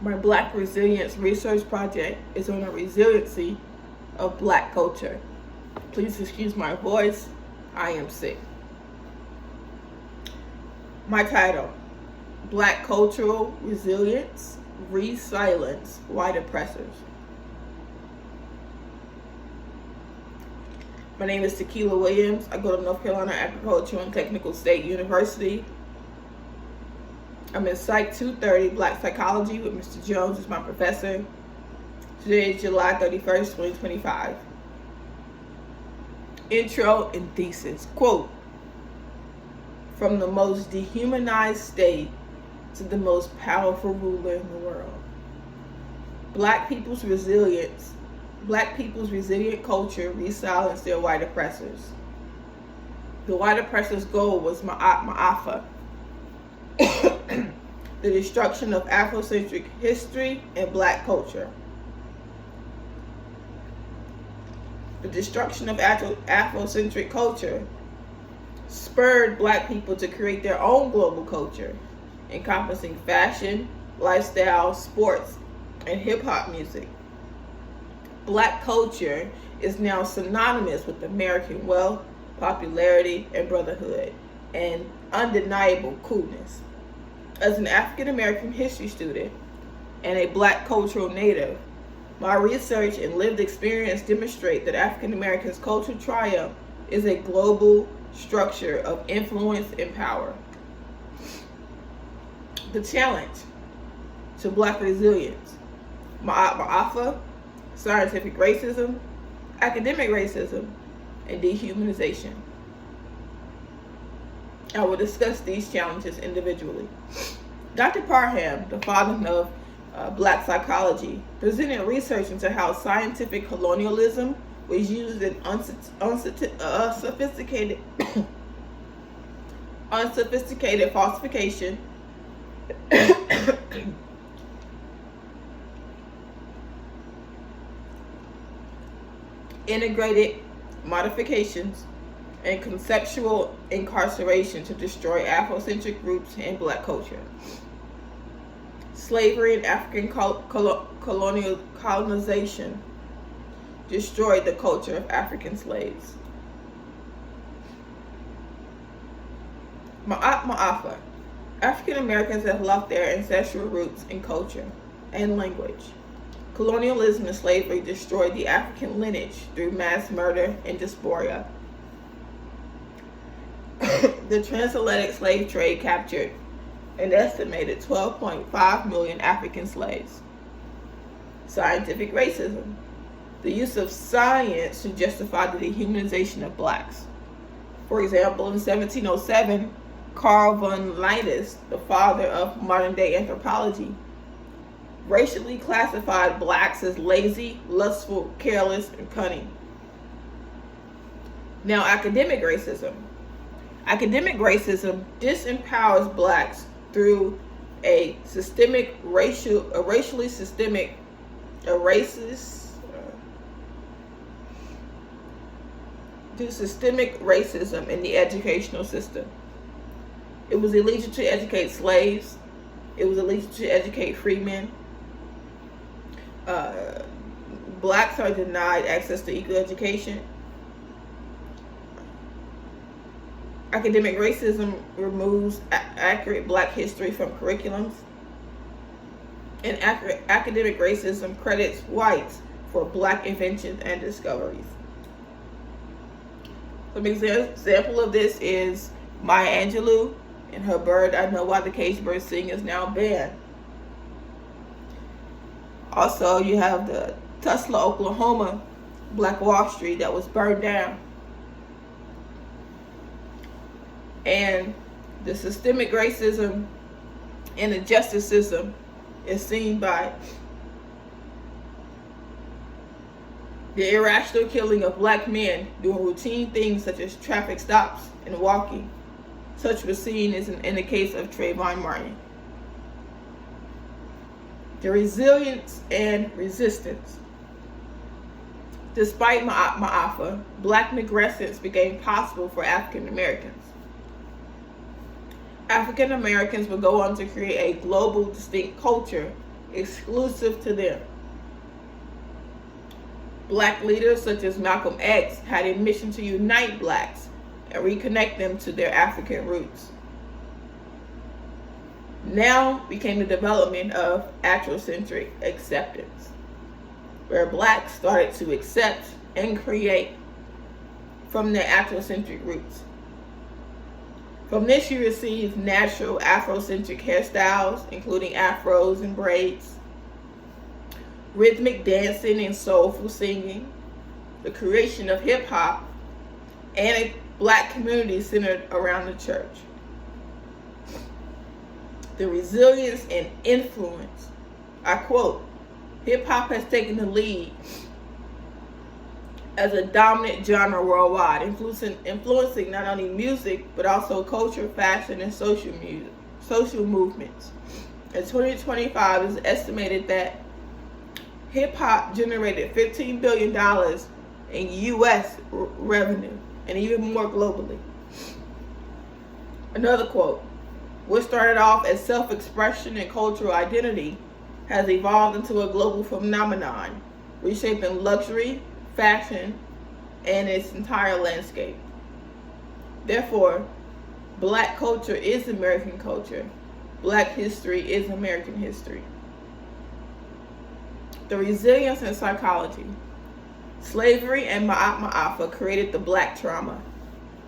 My Black Resilience research project is on the resiliency of Black culture. Please excuse my voice, I am sick. My title, Black Cultural Resilience, Resilence, White Oppressors. My name is Tequila Williams. I go to North Carolina Agricultural and Technical State University. I'm in Psych 230, Black Psychology, with Mr. Jones as my professor. Today is July 31st, 2025. Intro and thesis. Quote, from the most dehumanized state to the most powerful ruler in the world. Black people's resilient culture re-silenced their white oppressors. The white oppressors' goal was Ma'afa, the destruction of Afrocentric history and Black culture. The destruction of Afrocentric culture spurred Black people to create their own global culture, encompassing fashion, lifestyle, sports, and hip-hop music. Black culture is now synonymous with American wealth, popularity, and brotherhood, and undeniable coolness. As an African American history student and a Black cultural native, my research and lived experience demonstrate that African Americans' cultural triumph is a global structure of influence and power. The challenge to Black resilience: Ma'afa, scientific racism, academic racism, and dehumanization. I will discuss these challenges individually. Dr. Parham, the father of Black psychology, presented research into how scientific colonialism was used in unsophisticated falsification, integrated modifications, and conceptual incarceration to destroy Afrocentric groups and Black culture. Slavery and African colonization destroyed the culture of African slaves. Ma'afa. African Americans have lost their ancestral roots in culture and language. Colonialism and slavery destroyed the African lineage through mass murder and diaspora. The transatlantic slave trade captured an estimated 12.5 million African slaves. Scientific racism. The use of science to justify the dehumanization of Blacks. For example, in 1707, Carl von Linnaeus, the father of modern-day anthropology, racially classified Blacks as lazy, lustful, careless, and cunning. Now, academic racism. Academic racism disempowers Blacks through a systemic systemic racism in the educational system. It was illegal to educate slaves. It was illegal to educate freemen. Blacks are denied access to equal education. Academic racism removes accurate Black history from curriculums. And academic racism credits whites for Black inventions and discoveries. Some example of this is Maya Angelou and her bird, I Know Why the Caged Bird Sing, is now banned. Also, you have the Tulsa, Oklahoma, Black Wall Street that was burned down. And the systemic racism in the justice system is seen by the irrational killing of Black men doing routine things such as traffic stops and walking. Such was seen in the case of Trayvon Martin. The resilience and resistance. Despite Ma'afa, Black migressence became possible for African Americans. African Americans would go on to create a global distinct culture exclusive to them. Black leaders such as Malcolm X had a mission to unite blacks and reconnect them to their African roots. Now became the development of Afrocentric acceptance, where blacks started to accept and create from their Afrocentric roots. From this, you receive natural Afrocentric hairstyles, including afros and braids, rhythmic dancing and soulful singing, the creation of hip-hop, and a black community centered around the church. The resilience and influence. I quote, hip-hop has taken the lead as a dominant genre worldwide, influencing not only music, but also culture, fashion, and social movements. In 2025, it's estimated that hip-hop generated $15 billion in U.S. revenue, and even more globally. Another quote, what started off as self-expression and cultural identity has evolved into a global phenomenon, reshaping luxury, fashion, and its entire landscape. Therefore, black culture is American culture. Black history is American history. The resilience and psychology. Slavery and Mahatma Alpha created the black trauma.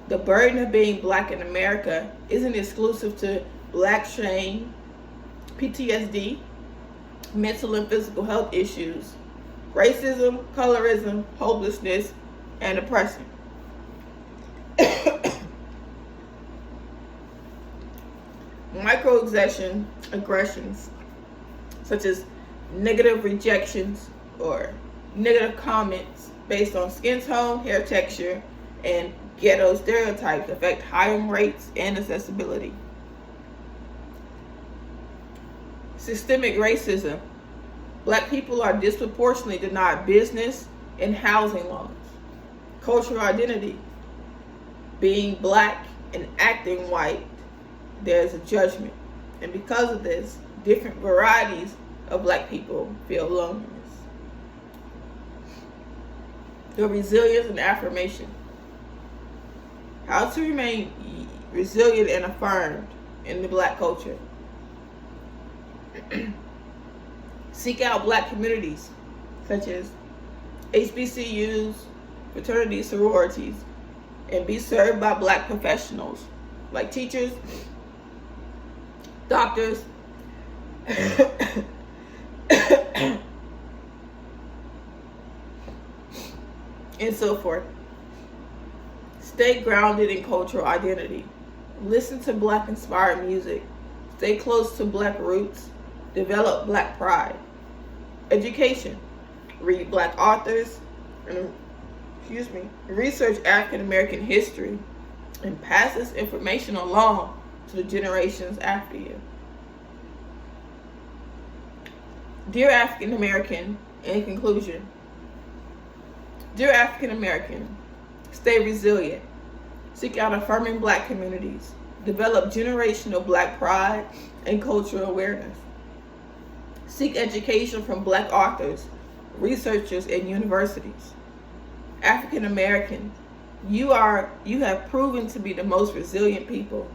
The burden of being black in America isn't exclusive to black shame, PTSD, mental and physical health issues, racism, colorism, hopelessness, and oppression. Microaggressions, such as negative rejections or negative comments based on skin tone, hair texture, and ghetto stereotypes, affect hiring rates and accessibility. Systemic racism. Black people are disproportionately denied business and housing loans. Cultural identity. Being black and acting white, there's a judgment. And because of this, different varieties of black people feel loneliness. The resilience and affirmation. How to remain resilient and affirmed in the black culture. Seek out black communities such as HBCUs, fraternities, sororities, and be served by black professionals like teachers, doctors, and so forth. Stay grounded in cultural identity. Listen to black inspired music. Stay close to black roots. Develop black pride. Education. Read black authors and research African American history and pass this information along to the generations after you. Dear African American, in conclusion, dear African American, stay resilient. Seek out affirming black communities. Develop generational black pride and cultural awareness. Seek education from black authors, researchers, and universities. African Americans, you have proven to be the most resilient people.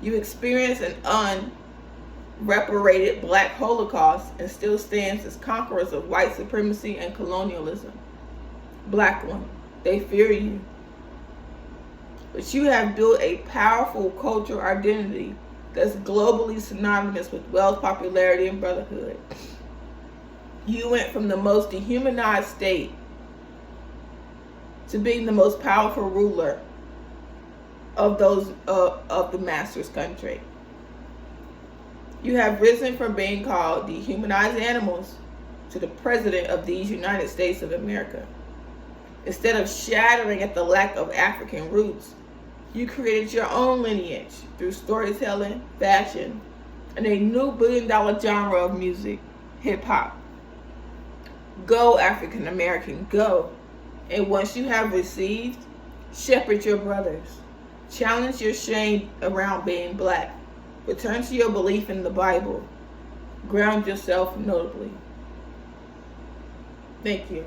You experienced an unreparated black Holocaust and still stands as conquerors of white supremacy and colonialism. Black women, they fear you. But you have built a powerful cultural identity that's globally synonymous with wealth, popularity, and brotherhood. You went from the most dehumanized state to being the most powerful ruler of the master's country. You have risen from being called dehumanized animals to the president of these United States of America. Instead of shattering at the lack of African roots, you created your own lineage through storytelling, fashion, and a new billion-dollar genre of music, hip-hop. Go, African American, go. And once you have received, shepherd your brothers. Challenge your shame around being black. Return to your belief in the Bible. Ground yourself notably. Thank you.